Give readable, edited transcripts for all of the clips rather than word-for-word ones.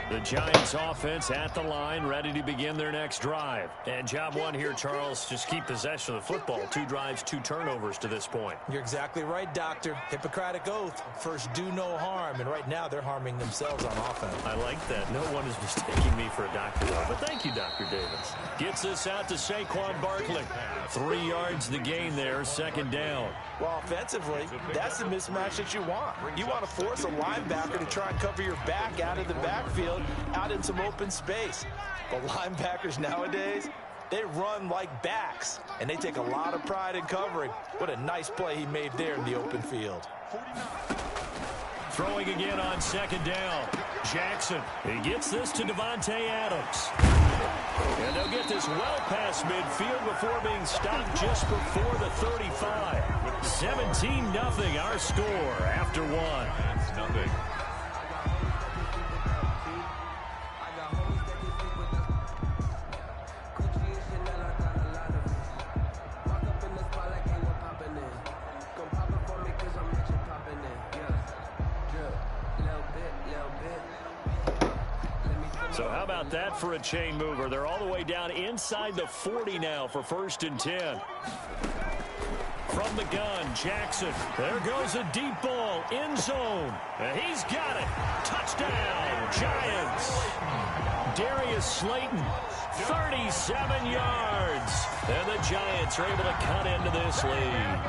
The Giants offense at the line, ready to begin their next drive. And job one here, Charles, just keep possession of the football. 2 drives, 2 turnovers to this point. You're exactly right, Doctor. Hippocratic oath. First, do no harm. And right now, they're harming themselves on offense. I like that. No one is mistaking me for a doctor, though. But thank you, Dr. Davis. Gets this out to Saquon Barkley. 3 yards the gain there, 2nd down. Well, offensively, that's the mismatch that you want. You want to force a linebacker to try and cover your back out of the backfield, out in some open space. But linebackers nowadays, they run like backs, and they take a lot of pride in covering. What a nice play he made there in the open field. Throwing again on 2nd down. Jackson, he gets this to Devontae Adams. And they'll get this well past midfield before being stopped just before the 35. 17-0 our score after 1. Nothing. So how about that for a chain mover? They're all the way down inside the 40 now for 1st and 10. From the gun, Jackson. There goes a deep ball, end zone. And he's got it. Touchdown, Giants. Darius Slayton, 37 yards. And the Giants are able to cut into this lead.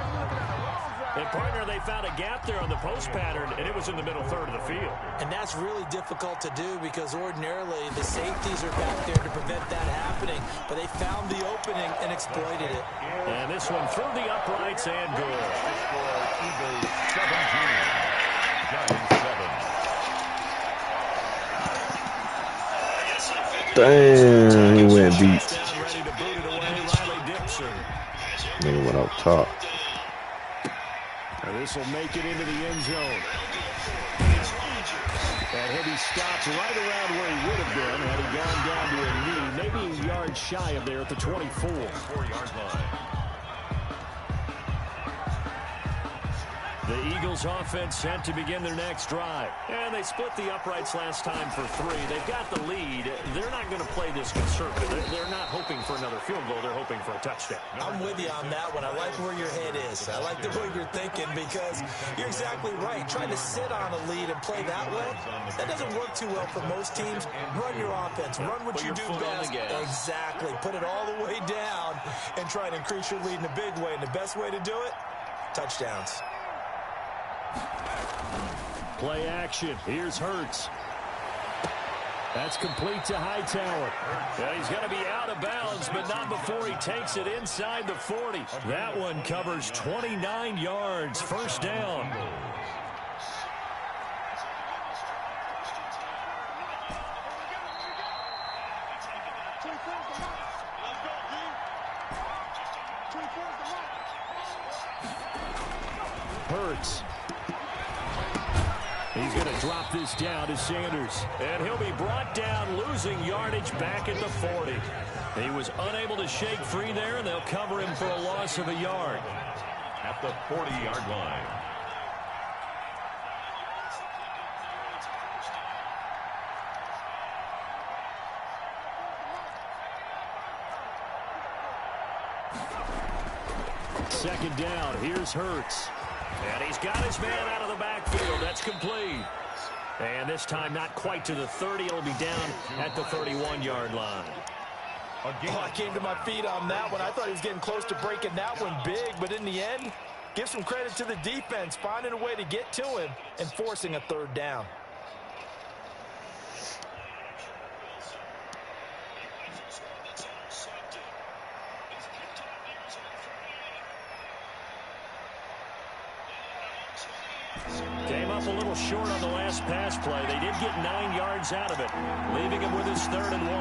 And, partner, they found a gap there on the post pattern, and it was in the middle third of the field. And that's really difficult to do because ordinarily the safeties are back there to prevent that happening. But they found the opening and exploited it. And this one through the uprights and good. Eagles 17. Giants 7. Damn, he went deep. Ready to boot it away, Riley Dixon. Nigga went up top. This will make it into the end zone. And he'll be stopped right around where he would have been had he gone down to a knee, maybe a yard shy of there at the 24. 4-yard line. The Eagles offense set to begin their next drive. And they split the uprights last time for 3. They've got the lead. They're not going to play this conservative. They're not hoping for another field goal. They're hoping for a touchdown. I'm with you on that one. I like where your head is. I like the way you're thinking because you're exactly right. Trying to sit on a lead and play that way, that doesn't work too well for most teams. Run your offense. Run what you do best. Exactly. Put it all the way down and try to increase your lead in a big way. And the best way to do it, touchdowns. Play action. Here's Hurts. That's complete to Hightower. Yeah, he's going to be out of bounds, but not before he takes it inside the 40. That one covers 29 yards. 1st down. Hurts. He's going to drop this down to Sanders. And he'll be brought down, losing yardage back at the 40. He was unable to shake free there, and they'll cover him for a loss of a yard. At the 40-yard line. Second down. Here's Hurts. And he's got his man out of the backfield. That's complete. And this time not quite to the 30. It'll be down at the 31-yard line. Oh, I came to my feet on that one. I thought he was getting close to breaking that one big. But in the end, give some credit to the defense, finding a way to get to him and forcing a 3rd down. Came up a little short on the last pass play. They did get 9 yards out of it, leaving him with his 3rd and 1.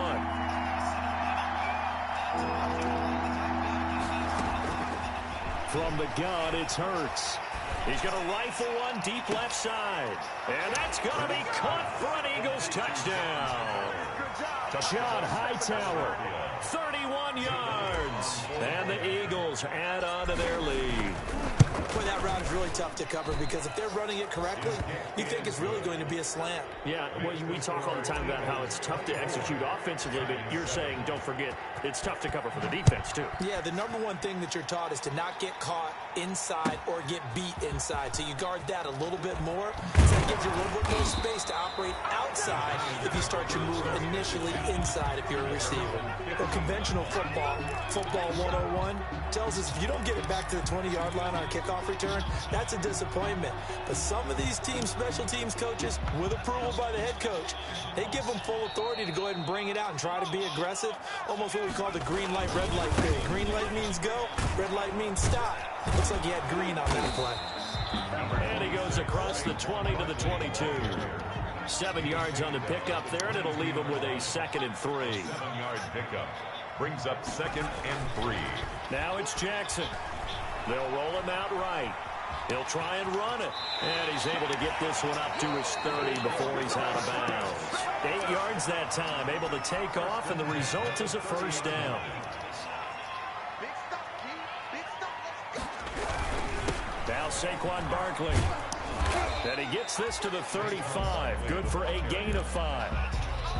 From the gun, it's Hurts. He's going to rifle one deep left side. And that's going to be caught for an Eagles touchdown. John Hightower, 31 yards. And the Eagles add on to their lead. Boy, that route is really tough to cover because if they're running it correctly, you think it's really going to be a slant. Yeah, well, we talk all the time about how it's tough to execute offensively, but you're saying, don't forget, it's tough to cover for the defense, too. Yeah, the number one thing that you're taught is to not get caught inside or get beat inside. So you guard that a little bit more. So that gives you a little bit more space to operate outside if you start your move initially inside if you're a receiver. Well, conventional football 101, tells us if you don't get it back to the 20-yard line on a kickoff return, that's a disappointment. But some of these team special teams coaches, with approval by the head coach, they give them full authority to go ahead and bring it out and try to be aggressive, almost what we call the green light, red light period. Green light means go, red light means stop. Looks like he had green on that play. And he goes across the 20 to the 22. 7 yards on the pickup there, and it'll leave him with a 2nd and 3. 7-yard pickup brings up 2nd and 3. Now it's Jackson. They'll roll him out right. He'll try and run it. And he's able to get this one up to his 30 before he's out of bounds. 8 yards that time, able to take off, and the result is a first down. Now Saquon Barkley. And he gets this to the 35. Good for a gain of 5.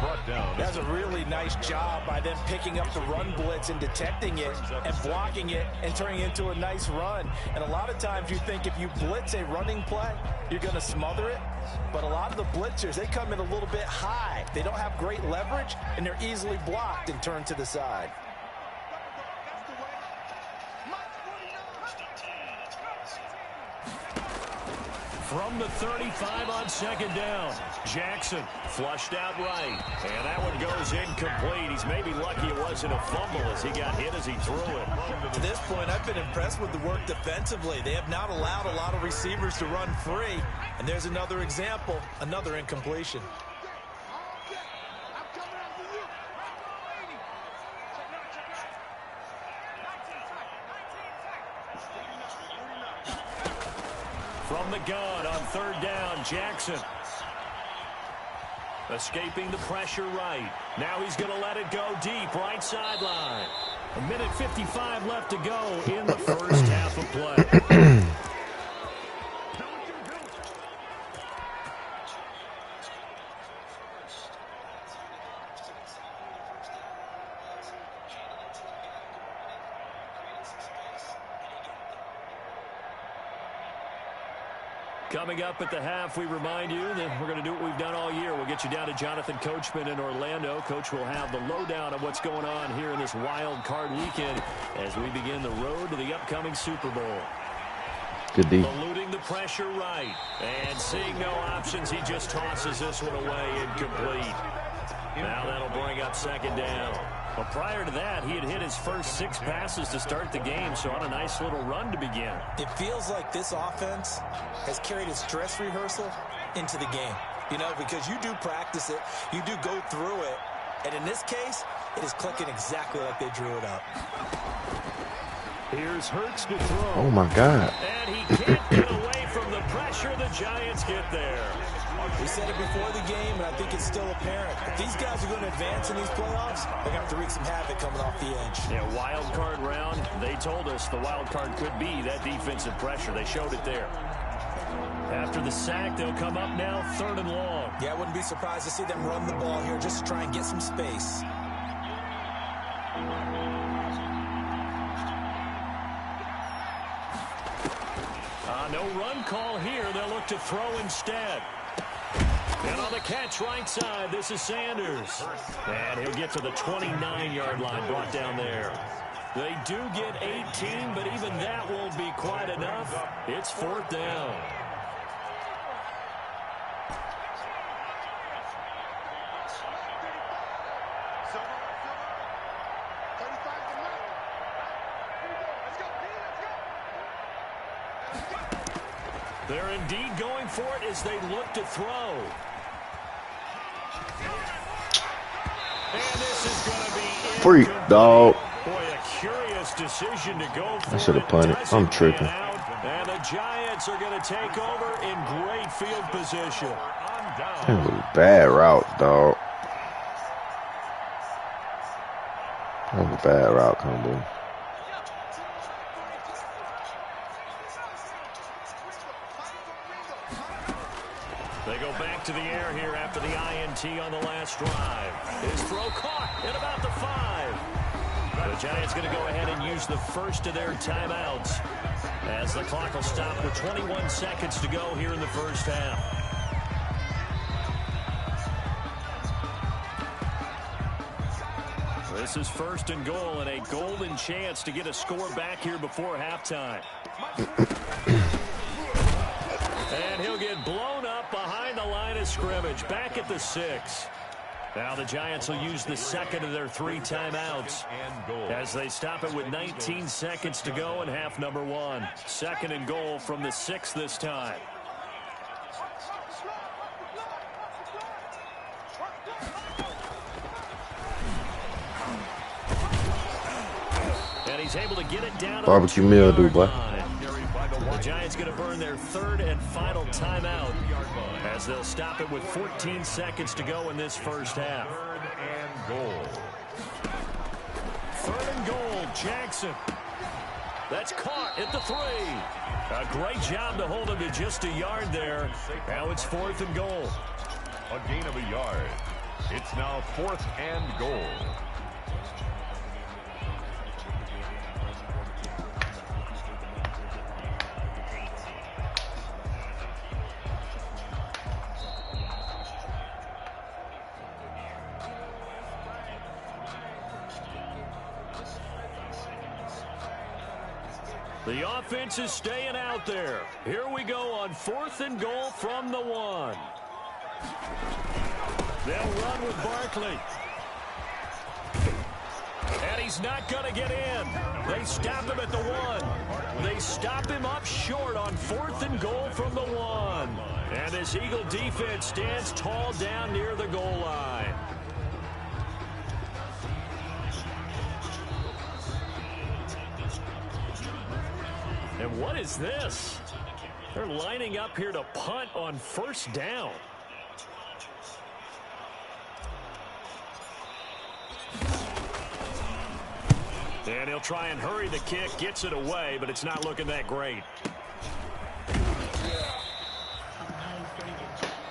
Brought down. That's a really nice job by them picking up the run blitz and detecting it and blocking it and turning it into a nice run. And a lot of times you think if you blitz a running play, you're going to smother it. But a lot of the blitzers, they come in a little bit high. They don't have great leverage, and they're easily blocked and turned to the side. From the 35 on 2nd down, Jackson flushed out right, and that one goes incomplete. He's maybe lucky it wasn't a fumble as he got hit as he threw it. To this point, I've been impressed with the work defensively. They have not allowed a lot of receivers to run free, and there's another example, another incompletion. From the gun on 3rd down, Jackson. Escaping the pressure right. Now he's going to let it go deep, right sideline. 1:55 left to go in the first half of play. Coming up at the half, we remind you that we're going to do what we've done all year. We'll get you down to Jonathan Coachman in Orlando. Coach will have the lowdown of what's going on here in this wild card weekend as we begin the road to the upcoming Super Bowl. Good D. Eluding the pressure right. And seeing no options, he just tosses this one away incomplete. Now that'll bring up 2nd down. Well, prior to that, he had hit his first 6 passes to start the game, so on a nice little run to begin. It feels like this offense has carried its dress rehearsal into the game. You know, because you do practice it, you do go through it, and in this case, it is clicking exactly like they drew it up. Here's Hurts to throw. Oh, my God. And he can't get away from the pressure. The Giants get there. We said it before the game, and I think it's still apparent. If these guys are going to advance in these playoffs, they're going to have to wreak some havoc coming off the edge. Yeah, wild card round. They told us the wild card could be that defensive pressure. They showed it there. After the sack, they'll come up now 3rd and long. Yeah, I wouldn't be surprised to see them run the ball here just to try and get some space. No run call here. They'll look to throw instead. And on the catch right side, this is Sanders. And he'll get to the 29-yard line, brought down there. They do get 18, but even that won't be quite enough. It's 4th down. They're indeed going for it as they look to throw. And this is going to be freak, dog. Boy, a curious decision to go for. I should have punted. I'm tripping. And the Giants are going to take over in great field position. That was a bad route, dog. That was a bad route combo. They go back to the air here after the INT on the last drive. His throw caught at about the 5. The Giants going to go ahead and use the first of their timeouts as the clock will stop with 21 seconds to go here in the first half. This is first and goal and a golden chance to get a score back here before halftime. And he'll get blown up behind the line of scrimmage, back at the 6. Now the Giants will use the second of their 3 timeouts as they stop it with 19 seconds to go in half number 1. Second and goal from the 6 this time. And he's able to get it down. Barbecue meal, dude, boy. The Giants going to burn their 3rd and final timeout as they'll stop it with 14 seconds to go in this first half. 3rd and goal. 3rd and goal, Jackson. That's caught at the 3. A great job to hold him to just a yard there. Now it's 4th and goal. A gain of a yard. It's now 4th and goal. The offense is staying out there. Here we go on 4th and goal from the 1. They'll run with Barkley. And he's not going to get in. They stop him at the 1. They stop him up short on 4th and goal from the 1. And this Eagle defense stands tall down near the goal line. And what is this? They're lining up here to punt on 1st down. And he'll try and hurry the kick, gets it away, but it's not looking that great.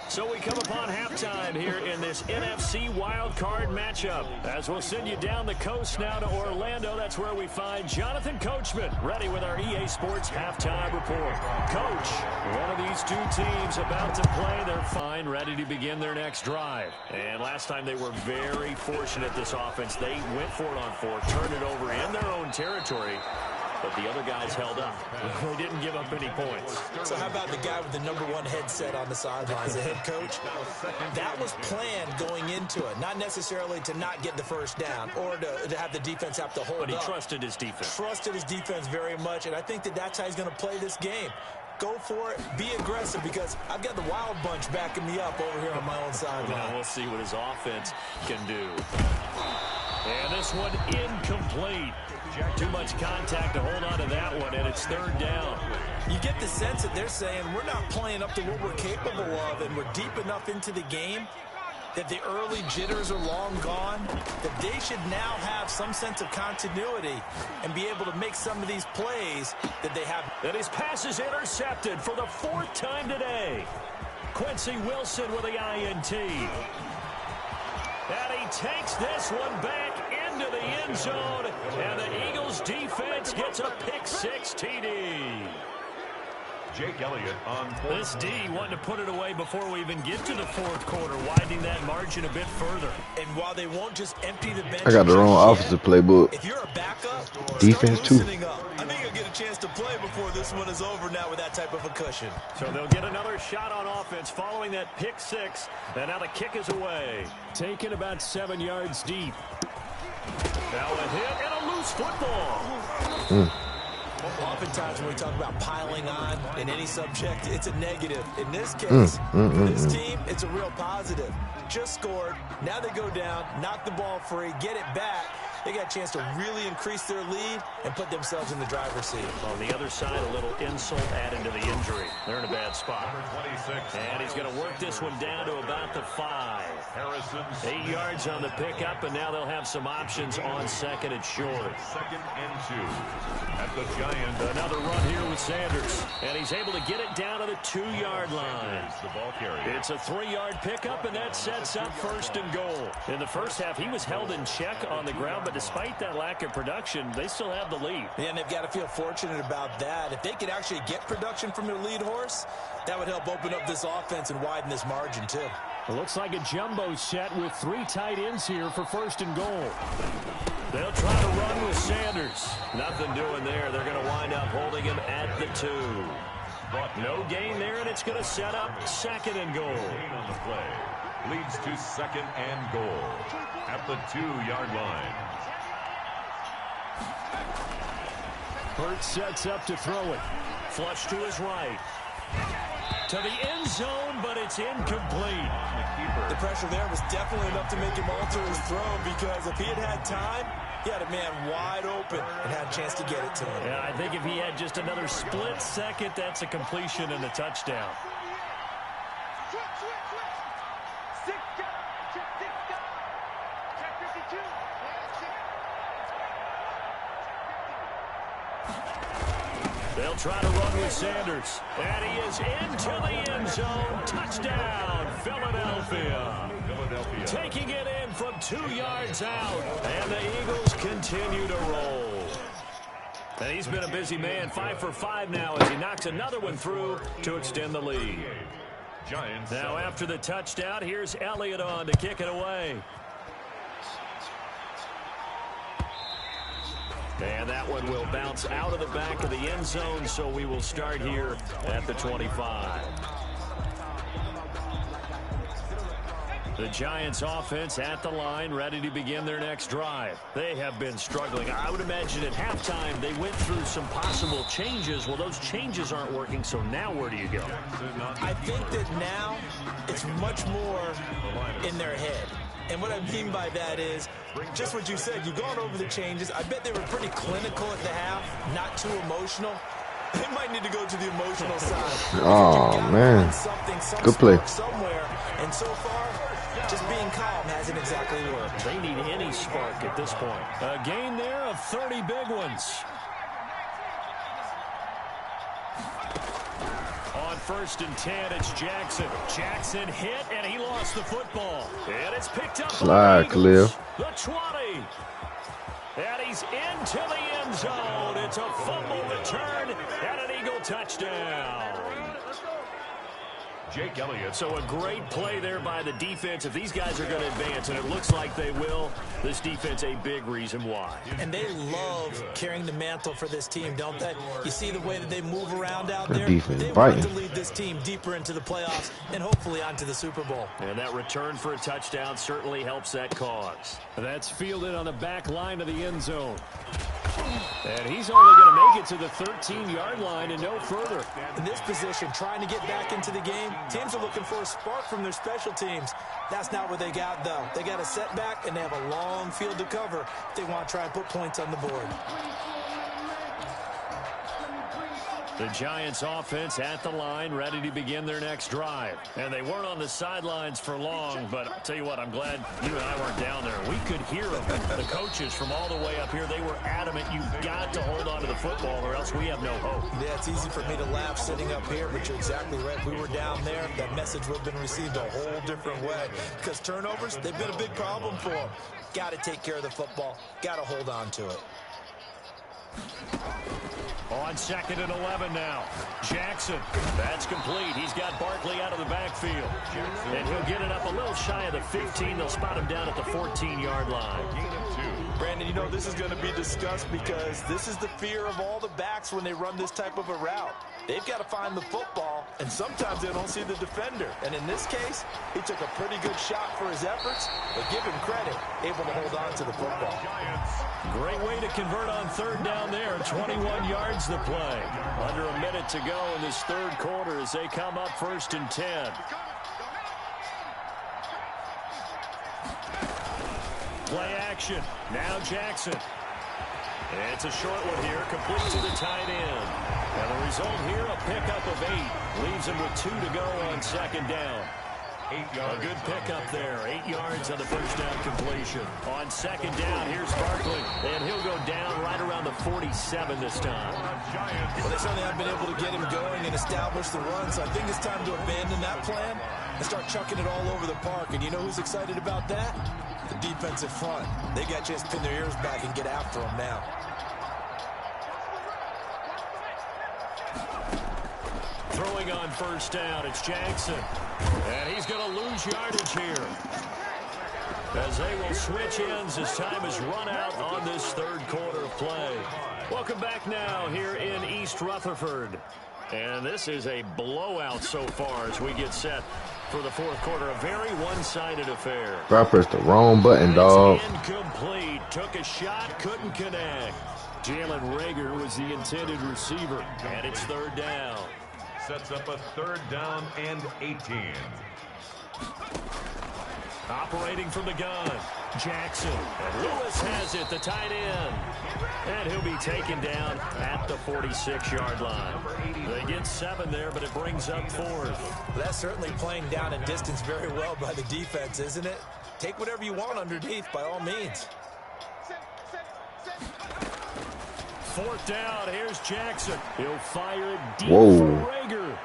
So we come upon halftime here in this NFC wildcard matchup. As we'll send you down the coast now to Orlando, that's where we find Jonathan Coachman, ready with our EA Sports halftime report. Coach, one of these 2 teams about to play. They're fine, ready to begin their next drive. And last time they were very fortunate, this offense. They went for it on 4, turned it over in their own territory. But the other guys held up. They didn't give up any points. So how about the guy with the #1 headset on the sidelines, the head coach? That was planned going into it. Not necessarily to not get the first down or to have the defense have to hold up. But he trusted his defense. Trusted his defense very much, and I think that's how he's going to play this game. Go for it. Be aggressive, because I've got the wild bunch backing me up over here on my own sideline. We'll see what his offense can do. And this one incomplete. Too much contact to hold on to that one, and it's 3rd down. You get the sense that they're saying we're not playing up to what we're capable of, and we're deep enough into the game that the early jitters are long gone, that they should now have some sense of continuity and be able to make some of these plays that they have. And his pass is intercepted for the 4th time today. Quincy Wilson with the INT. And he takes this one back into the end zone, and the Eagles defense gets a pick-6 TD. Jake Elliott on 4th. This D wanting to put it away before we even get to the 4th quarter, widening that margin a bit further. And while they won't just empty the bench, I got the wrong offensive playbook. If you're a backup, Defense too. Up. I think you'll get a chance to play before this one is over now with that type of a cushion. So they'll get another shot on offense following that pick-6, and now the kick is away. Taken about 7 yards deep. Now a hit and a loose football. Oftentimes when we talk about piling on in any subject, it's a negative. In this case, this team, it's a real positive. Just scored. Now they go down, knock the ball free, get it back, they got a chance to really increase their lead and put themselves in the driver's seat. On the other side, a little insult added to the injury. They're in a bad spot. And he's going to work this one down to about the 5. 8 yards on the pickup, and now they'll have some options on second and short. Second and 2 at the Giants. Another run here with Sanders, and he's able to get it down to the 2-yard line. The ball carrier. It's a 3-yard pickup, and that sets up first and goal. In the first half, he was held in check on the ground, but despite that lack of production, they still have the lead. Yeah, and they've got to feel fortunate about that. If they could actually get production from their lead horse, that would help open up this offense and widen this margin, too. It looks like a jumbo set with 3 tight ends here for first and goal. They'll try to run with Sanders. Nothing doing there. They're going to wind up holding him at the 2. No gain there, and it's going to set up second and goal. Gain on the play leads to second and goal at the 2-yard line. Burt sets up to throw it. Flush to his right. To the end zone, but it's incomplete. The pressure there was definitely enough to make him alter his throw, because if he had time, he had a man wide open and had a chance to get it to him. Yeah, I think if he had just another split second, that's a completion and a touchdown. They'll try to run with Sanders. And he is into the end zone. Touchdown, Philadelphia. Taking it in from 2 yards out. And the Eagles continue to roll. And he's been a busy man, 5 for 5 now as he knocks another one through to extend the lead. Giants. Now after the touchdown, here's Elliott on to kick it away. And that one will bounce out of the back of the end zone, so we will start here at the 25. The Giants offense at the line, ready to begin their next drive. They have been struggling. I would imagine at halftime they went through some possible changes. Well, those changes aren't working, so now where do you go? I think that now it's much more in their head. And what I mean by that is, just what you said, you've gone over the changes. I bet they were pretty clinical at the half, not too emotional. They might need to go to the emotional side. Oh, man. Good play. Somewhere. And so far, just being calm hasn't exactly worked. They need any spark at this point. A gain there of 30 big ones. On first and 10, it's Jackson. Jackson hit, and he lost the football. And it's picked up. Slide, Khalil. The 20. And he's into the end zone. It's a fumble return and an Eagle touchdown. Jake Elliott. So a great play there by the defense. If these guys are going to advance, and it looks like they will, this defense a big reason why. And they love carrying the mantle for this team, don't they? You see the way that they move around out there? They want to lead this team deeper into the playoffs and hopefully onto the Super Bowl. And that return for a touchdown certainly helps that cause. That's fielded on the back line of the end zone. And he's only going to make it to the 13-yard line and no further. In this position, trying to get back into the game, teams are looking for a spark from their special teams. That's not what they got, though. They got a setback, and they have a long field to cover if they want to try and put points on the board. The Giants offense at the line, ready to begin their next drive. And they weren't on the sidelines for long, but I'll tell you what, I'm glad you and I weren't down there. We could hear them. The coaches from all the way up here, they were adamant, you've got to hold on to the football or else we have no hope. Yeah, it's easy for me to laugh sitting up here, but you're exactly right. If we were down there, that message would have been received a whole different way. Because turnovers, they've been a big problem for them. Got to take care of the football. Got to hold on to it. On second and 11 now. Jackson. That's complete. He's got Barkley out of the backfield. And he'll get it up a little shy of the 15. They'll spot him down at the 14-yard line. Brandon, you know, this is going to be discussed because this is the fear of all the backs when they run this type of a route. They've got to find the football, and sometimes they don't see the defender. And in this case, he took a pretty good shot for his efforts, but give him credit, able to hold on to the football. Great way to convert on third down there. 21 yards the play. Under a minute to go in this third quarter as they come up first and 10. Play action. Now Jackson. It's a short one here, complete to the tight end. And the result here, a pickup of 8. Leaves him with 2 to go on second down. A good pickup there. 8 yards on the first down completion. On second down, here's Barkley. And he'll go down right around the 47 this time. Well, they certainly haven't been able to get him going and establish the run, so I think it's time to abandon that plan and start chucking it all over the park. And you know who's excited about that? The defensive front. They got to just pin their ears back and get after him now. Throwing on first down, it's Jackson. And he's going to lose yardage here, as they will switch ends as time is run out on this third quarter of play. Welcome back now here in East Rutherford. And this is a blowout so far as we get set for the fourth quarter. A very one-sided affair. I pressed the wrong button, dog. Incomplete. Took a shot, couldn't connect. Jalen Reagor was the intended receiver, and it's third down. Sets up a third down and 18. Operating from the gun, Jackson. And Lewis has it, the tight end. And he'll be taken down at the 46-yard line. They get 7 there, but it brings up 4th. That's certainly playing down in distance very well by the defense, isn't it? Take whatever you want underneath, by all means. 4th down, here's Jackson. He'll fire it deep Whoa. for Reagor.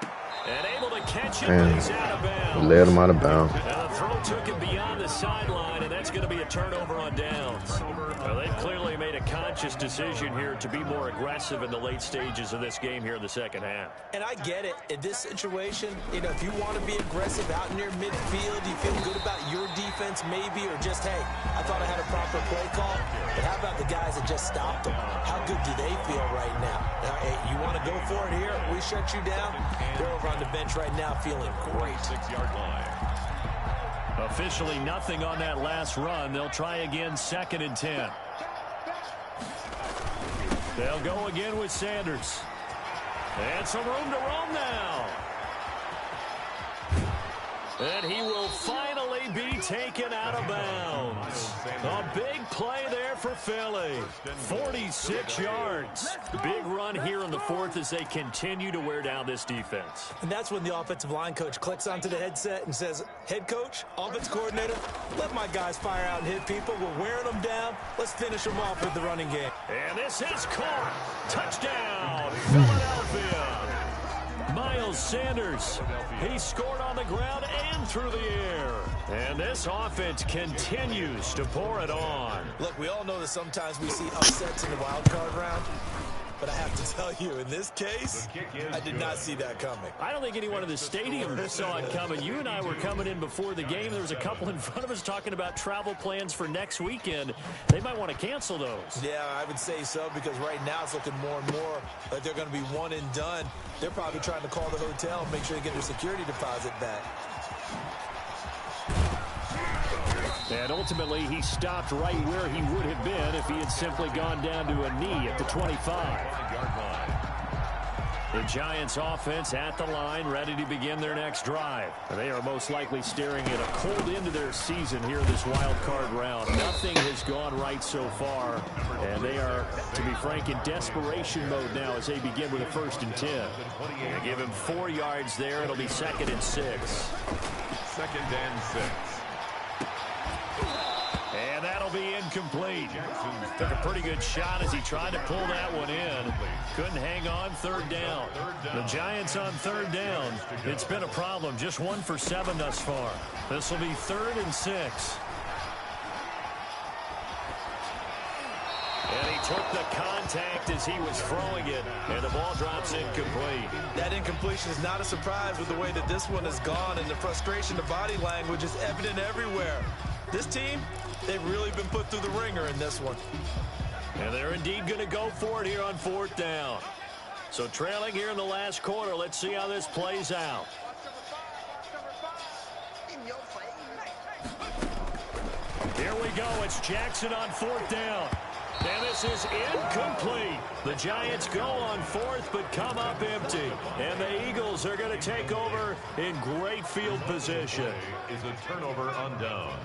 And able to catch it, but he's out of bounds. Let him out of bounds. And the throw took him beyond the sideline, and that's going to be a turnover on downs. Well, they've clearly made a conscious decision here to be more aggressive in the late stages of this game here in the second half. And I get it. In this situation, you know, if you want to be aggressive out near midfield, you feel good about your defense maybe, or just, hey, I thought I had a proper play call. But how about the guys that just stopped them? How good do they feel right now? Now, hey, you want to go for it here? We shut you down. They're over on the bench right now feeling great. 6-yard line. Officially nothing on that last run. They'll try again, 2nd and 10. They'll go again with Sanders. And some room to roam now. And he will finally be taken out of bounds. A big play there for Philly. 46 yards. Big run here in the 4th as they continue to wear down this defense. And that's when the offensive line coach clicks onto the headset and says, head coach, offense coordinator, let my guys fire out and hit people. We're wearing them down. Let's finish them off with the running game. And this is caught. Touchdown, Philadelphia. Miles Sanders, he scored on the ground and through the air. And this offense continues to pour it on. Look, we all know that sometimes we see upsets in the wild card round. But I have to tell you, in this case, I did not see that coming. I don't think anyone in the stadium saw it coming. You and I were coming in before the game. There was a couple in front of us talking about travel plans for next weekend. They might want to cancel those. Yeah, I would say so, because right now it's looking more and more like they're going to be one and done. They're probably trying to call the hotel and make sure they get their security deposit back. And ultimately, he stopped right where he would have been if he had simply gone down to a knee at the 25. The Giants offense at the line, ready to begin their next drive. They are most likely staring at a cold end to their season here this wild card round. Nothing has gone right so far, and they are, to be frank, in desperation mode now as they begin with a 1st and 10. They give him 4 yards there. It'll be 2nd and 6. 2nd and 6. And that'll be incomplete. Took a pretty good shot as he tried to pull that one in. Couldn't hang on, 3rd down. The Giants on 3rd down. It's been a problem. Just 1 for 7 thus far. This will be 3rd and 6. And he took the contact as he was throwing it, and the ball drops incomplete. That incompletion is not a surprise with the way that this one has gone, and the frustration, the body language is evident everywhere. This team, they've really been put through the ringer in this one. And they're indeed going to go for it here on 4th down. So trailing here in the last quarter, let's see how this plays out. Here we go. It's Jackson on 4th down. And this is incomplete. The Giants go on 4th, but come up empty. And the Eagles are going to take over in great field position. Is a turnover on downs.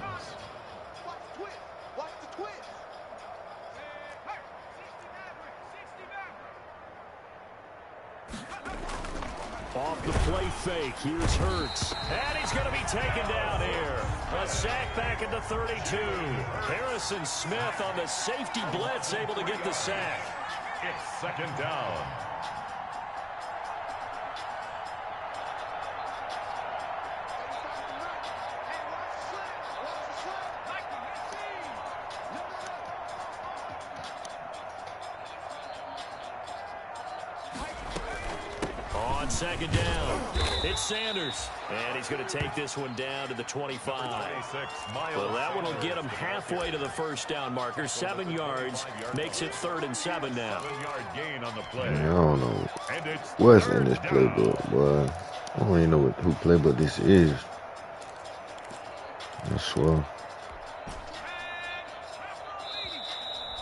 fake. Here's Hurts. And he's going to be taken down here. A sack back at the 32. Harrison Smith on the safety blitz, able to get the sack. It's second down. On second down, it's Sanders. And he's going to take this one down to the 25. Well, that one will get him halfway to the first down marker. 7 yards makes it 3rd and 7 now. 7-yard gain on the play. Man, I don't know what's in this playbook, boy. I don't even know who playbook this is. I swear.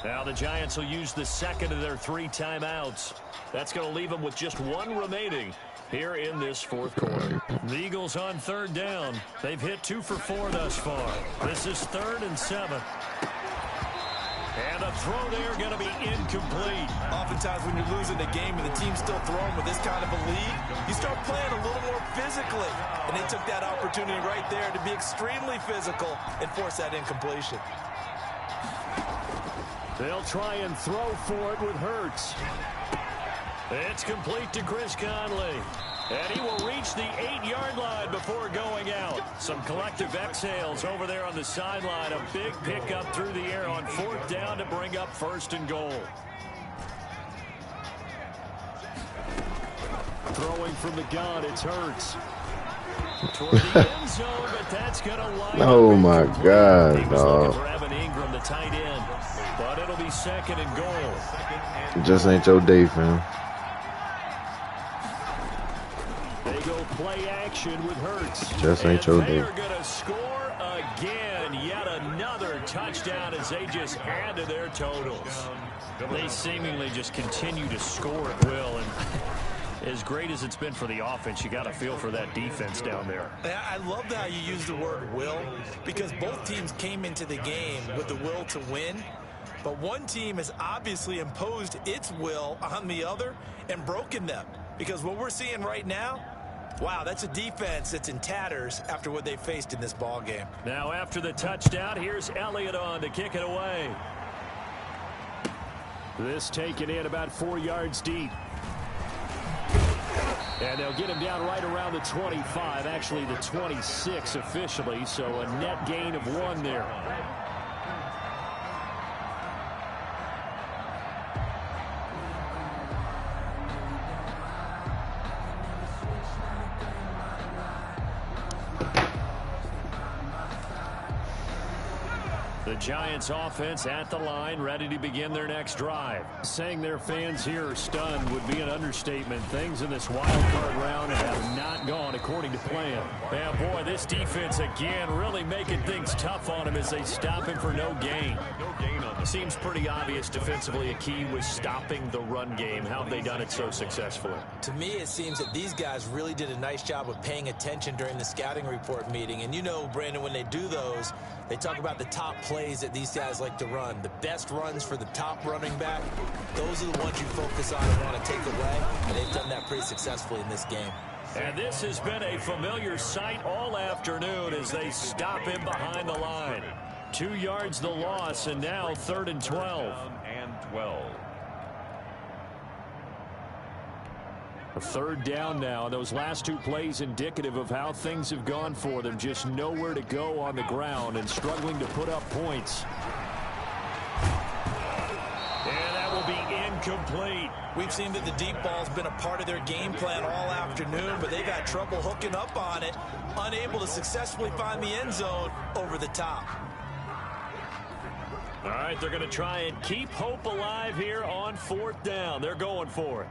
Now the Giants will use the second of their 3 timeouts. That's going to leave them with just 1 remaining here in this 4th quarter. The Eagles on 3rd down. They've hit 2 for 4 thus far. This is 3rd and 7. And a throw there going to be incomplete. Oftentimes when you're losing a game and the team's still throwing with this kind of a lead, you start playing a little more physically. And they took that opportunity right there to be extremely physical and force that incompletion. They'll try and throw for it with Hurts. It's complete to Chris Conley. And he will reach the 8-yard line before going out. Some collective exhales over there on the sideline. A big pickup through the air on 4th down to bring up 1st and goal. Throwing from the gun, it's Hurts. Toward the end zone, but that's going to line up. Oh, my God, he was looking dog. for Evan Ingram, the tight end. But it'll be 2nd and goal. It just ain't your day, fam. They go play action with Hurts. Just ain't your day. They're going to score again. Yet another touchdown as they just add to their totals. They seemingly just continue to score at will. And as great as it's been for the offense, you got to feel for that defense down there. I love how you use the word will, because both teams came into the game with the will to win. But one team has obviously imposed its will on the other and broken them. Because what we're seeing right now, wow, that's a defense that's in tatters after what they faced in this ball game. Now after the touchdown, here's Elliott on to kick it away. This taken in about 4 yards deep. And they'll get him down right around the 25, actually the 26 officially, so a net gain of 1 there. The Giants offense at the line, ready to begin their next drive. Saying their fans here are stunned would be an understatement. Things in this wild card round have not gone according to plan. Yeah, boy, this defense again really making things tough on him as they stop him for no gain. Seems pretty obvious defensively a key was stopping the run game. How have they done it so successfully? To me, it seems that these guys really did a nice job of paying attention during the scouting report meeting. And you know, Brandon, when they do those, they talk about the top plays that these guys like to run. The best runs for the top running back, those are the ones you focus on and want to take away. And they've done that pretty successfully in this game. And this has been a familiar sight all afternoon as they stop him behind the line. 2 yards the loss, and now 3rd and 12. A 3rd down now. Those last 2 plays indicative of how things have gone for them. Just nowhere to go on the ground and struggling to put up points. And that will be incomplete. We've seen that the deep ball's been a part of their game plan all afternoon, but they've had trouble hooking up on it, unable to successfully find the end zone over the top. All right, they're going to try and keep hope alive here on 4th down. They're going for it.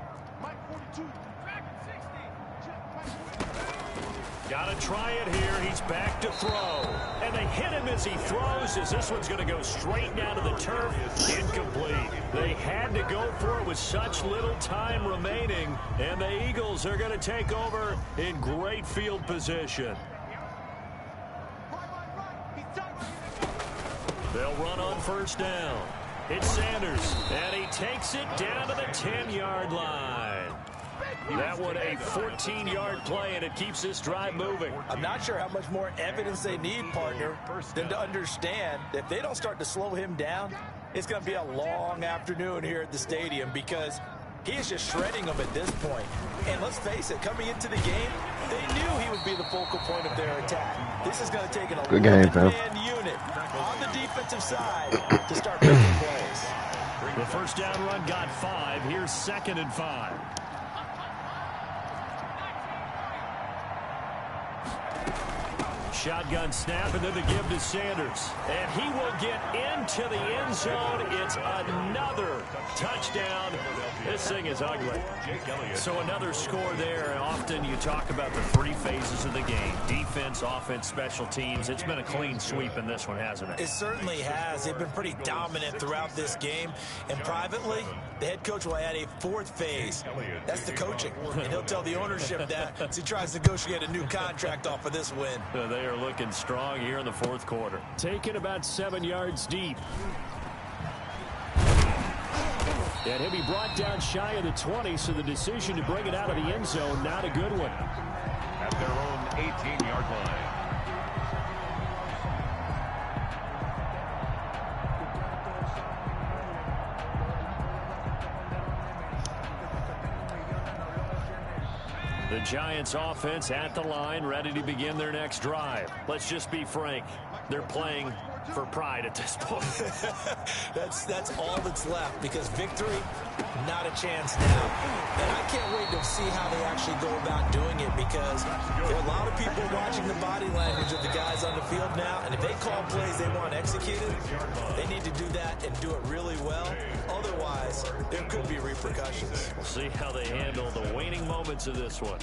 Got to try it here. He's back to throw. And they hit him as he throws, as this one's going to go straight down to the turf. Incomplete. They had to go for it with such little time remaining. And the Eagles are going to take over in great field position. They'll run on 1st down. It's Sanders, and he takes it down to the 10-yard line. That one a 14-yard play, and it keeps this drive moving. I'm not sure how much more evidence they need, partner, than to understand if they don't start to slow him down, it's going to be a long afternoon here at the stadium because he is just shredding them at this point. And let's face it, coming into the game, they knew he would be the focal point of their attack. This is going to take an 11-man unit on the defensive side to start making plays. The first down run got 5. Here's 2nd and 5. Shotgun snap, and then the give to Sanders. And he will get into the end zone. It's another touchdown. This thing is ugly. So another score there. Often you talk about the 3 phases of the game. Defense, offense, special teams. It's been a clean sweep in this one, hasn't it? It certainly has. They've been pretty dominant throughout this game. And privately, the head coach will add a 4th phase. That's the coaching. And he'll tell the ownership that as he tries to negotiate a new contract off of this win. They are looking strong here in the 4th quarter. Taken about 7 yards deep. And he'll be brought down shy of the 20, so the decision to bring it out of the end zone, not a good one. At their own 18-yard line. The Giants offense at the line, ready to begin their next drive. Let's just be frank. They're playing for pride at this point. That's all that's left because victory, not a chance now. And I can't wait to see how they actually go about doing it because there are a lot of people watching the body language of the guys on the field now. And if they call plays they want executed, they need to do that and do it really well. Otherwise, there could be repercussions. We'll see how they handle the waning moments of this one.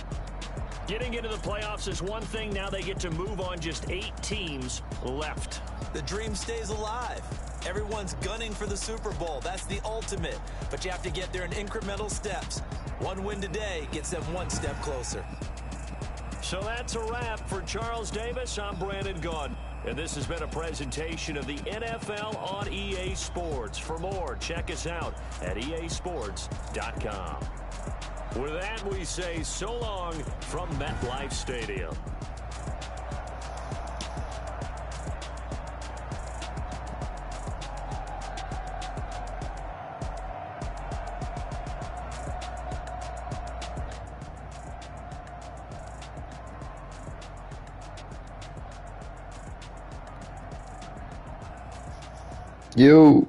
Getting into the playoffs is one thing. Now they get to move on. Just 8 teams left. The dream stays alive. Everyone's gunning for the Super Bowl. That's the ultimate. But you have to get there in incremental steps. One win today gets them one step closer. So that's a wrap for Charles Davis. I'm Brandon Gunn. And this has been a presentation of the NFL on EA Sports. For more, check us out at easports.com. With that, we say so long from MetLife Stadium. Yo.